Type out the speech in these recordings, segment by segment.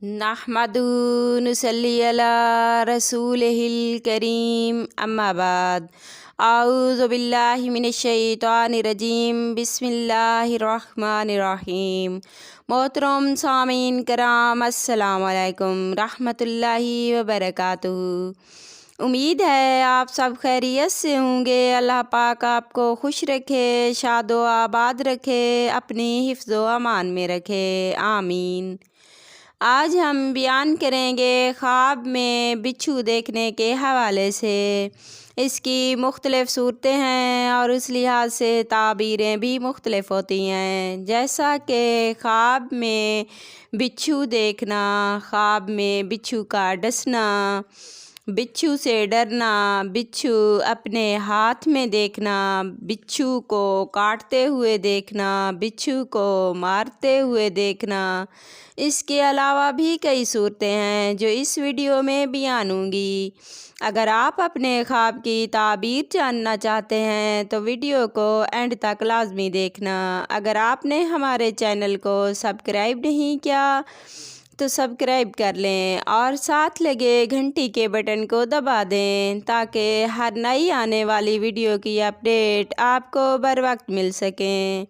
نحمدہ نصلی علی رسولہ الکریم اما بعد اعوذ باللہ من الشیطان الرجیم بسم اللہ الرحمن الرحیم۔ محترم سامعین کرام السلام علیکم رحمۃ اللہ وبرکاتہ۔ امید ہے آپ سب خیریت سے ہوں گے۔ اللہ پاک آپ کو خوش رکھے، شاد و آباد رکھے، اپنی حفظ و امان میں رکھے، آمین۔ آج ہم بیان کریں گے خواب میں بچھو دیکھنے کے حوالے سے۔ اس کی مختلف صورتیں ہیں اور اس لحاظ سے تعبیریں بھی مختلف ہوتی ہیں، جیسا کہ خواب میں بچھو دیکھنا، خواب میں بچھو کا ڈسنا، بچھو سے ڈرنا، بچھو اپنے ہاتھ میں دیکھنا، بچھو کو کاٹتے ہوئے دیکھنا، بچھو کو مارتے ہوئے دیکھنا۔ اس کے علاوہ بھی کئی صورتیں ہیں جو اس ویڈیو میں بیان ہوں گی۔ اگر آپ اپنے خواب کی تعبیر جاننا چاہتے ہیں تو ویڈیو کو اینڈ تک لازمی دیکھنا۔ اگر آپ نے ہمارے چینل کو سبسکرائب نہیں کیا تو سبسکرائب کر لیں اور ساتھ لگے گھنٹی کے بٹن کو دبا دیں تاکہ ہر نئی آنے والی ویڈیو کی اپڈیٹ آپ کو بر وقت مل سکیں۔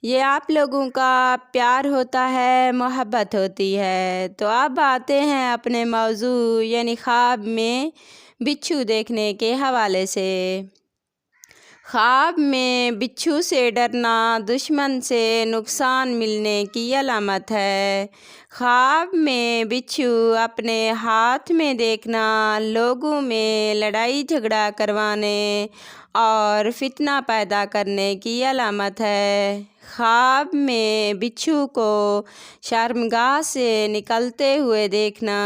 یہ آپ لوگوں کا پیار ہوتا ہے، محبت ہوتی ہے۔ تو اب آتے ہیں اپنے موضوع یعنی خواب میں بچھو دیکھنے کے حوالے سے۔ خواب میں بچھو سے ڈرنا دشمن سے نقصان ملنے کی علامت ہے۔ خواب میں بچھو اپنے ہاتھ میں دیکھنا لوگوں میں لڑائی جھگڑا کروانے اور فتنہ پیدا کرنے کی علامت ہے۔ خواب میں بچھو کو شرمگاہ سے نکلتے ہوئے دیکھنا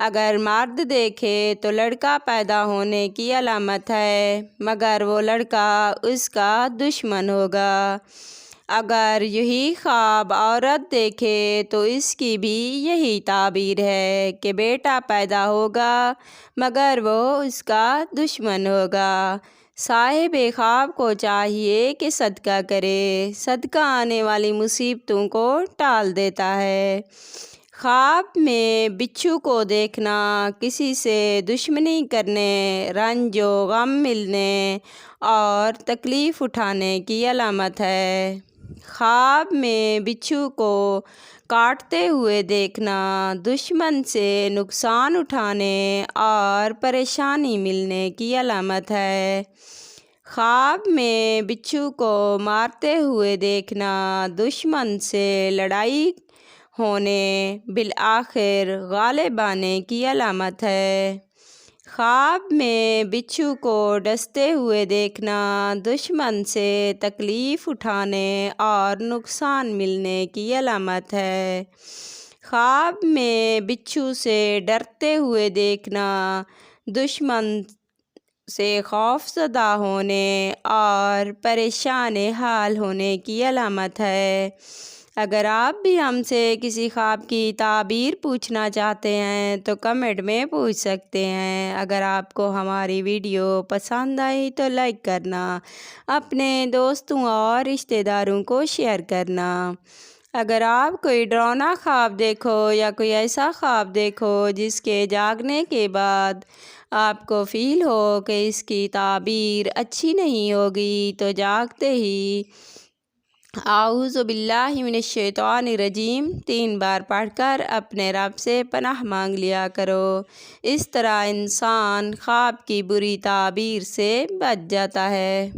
اگر مرد دیکھے تو لڑکا پیدا ہونے کی علامت ہے، مگر وہ لڑکا اس کا دشمن ہوگا۔ اگر یہی خواب عورت دیکھے تو اس کی بھی یہی تعبیر ہے کہ بیٹا پیدا ہوگا مگر وہ اس کا دشمن ہوگا۔ صاحب خواب کو چاہیے کہ صدقہ کرے، صدقہ آنے والی مصیبتوں کو ٹال دیتا ہے۔ خواب میں بچھو کو دیکھنا کسی سے دشمنی کرنے، رنج و غم ملنے اور تکلیف اٹھانے کی علامت ہے۔ خواب میں بچھو کو کاٹتے ہوئے دیکھنا دشمن سے نقصان اٹھانے اور پریشانی ملنے کی علامت ہے۔ خواب میں بچھو کو مارتے ہوئے دیکھنا دشمن سے لڑائی ہونے بالآخر غالب آنے کی علامت ہے۔ خواب میں بچھو کو ڈستے ہوئے دیکھنا دشمن سے تکلیف اٹھانے اور نقصان ملنے کی علامت ہے۔ خواب میں بچھو سے ڈرتے ہوئے دیکھنا دشمن سے خوف زدہ ہونے اور پریشان حال ہونے کی علامت ہے۔ اگر آپ بھی ہم سے کسی خواب کی تعبیر پوچھنا چاہتے ہیں تو کمنٹ میں پوچھ سکتے ہیں۔ اگر آپ کو ہماری ویڈیو پسند آئی تو لائک کرنا، اپنے دوستوں اور رشتہ داروں کو شیئر کرنا۔ اگر آپ کوئی ڈراؤنا خواب دیکھو یا کوئی ایسا خواب دیکھو جس کے جاگنے کے بعد آپ کو فیل ہو کہ اس کی تعبیر اچھی نہیں ہوگی تو جاگتے ہی اعوذ باللہ من الشیطان الرجیم 3 بار پڑھ کر اپنے رب سے پناہ مانگ لیا کرو۔ اس طرح انسان خواب کی بری تعبیر سے بچ جاتا ہے۔